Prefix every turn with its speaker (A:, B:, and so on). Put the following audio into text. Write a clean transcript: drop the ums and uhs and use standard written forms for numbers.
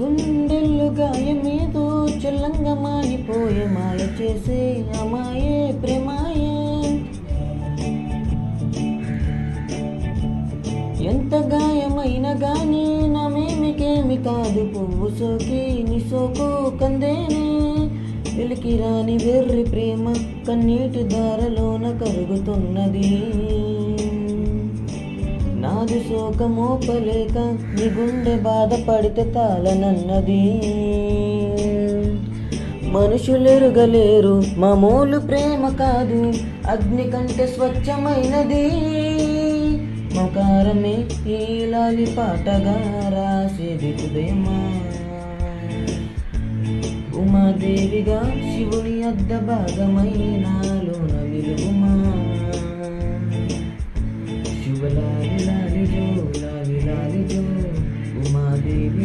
A: గుండెల్లో గాయమేదో చల్లంగా మారిపోయే మాయ చేసే అమాయే ప్రేమాయే. ఎంత గాయమైనా గానీ నామేమికేమి కాదు, పువ్వు సోకి నీ సోకు కందేనే. వెలికి రాని వెర్రి ప్రేమ కన్నీటి దారలోన కరుగుతున్నది. నాది శోక మోపలేక నీ గుండె బాధపడితే తాళనన్నది. మనుషులెరుగలేరు మామూలు ప్రేమ కాదు, అగ్ని కంటే స్వచ్ఛమైనది. మకారమే ఈ లాలి పాటగా రాసేది హృదయమా. ఉమాదేవిగా శివుని అద్ద భాగమైనాలోన విలుగుమా. శివలాలి లాలి జో లాలి లాలి జో ఉమాదేవి.